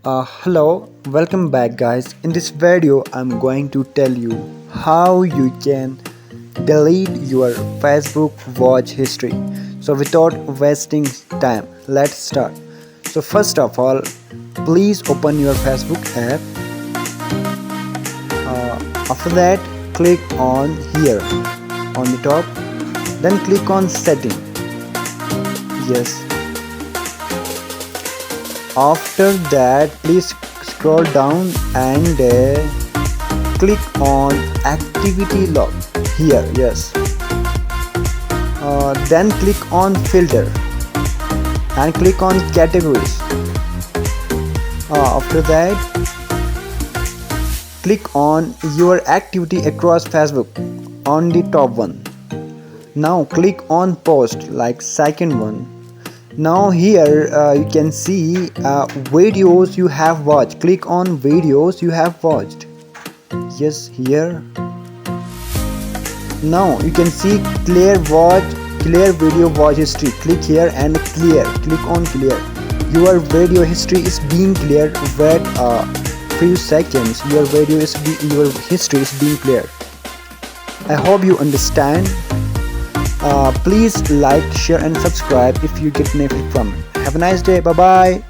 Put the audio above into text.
Hello, welcome back guys. In this video I'm going to tell you how you can delete your Facebook watch history. So without wasting time, let's start. So first of all, please open your Facebook app. After that, click on here on the top, then click on setting. Yes, after that please scroll down and click on activity log here. Yes, then click on filter and click on categories. After that, click on your activity across Facebook on the top one. Now click on post like second one. Now here you can see videos you have watched. Click on videos you have watched. Yes, here. Now you can see clear video watch history. Click here and clear. Click on clear. Your video history is being cleared. Wait a few seconds. Your history is being cleared. I hope you understand. Please like, share and subscribe if you get benefit from it. Have a nice day. Bye bye.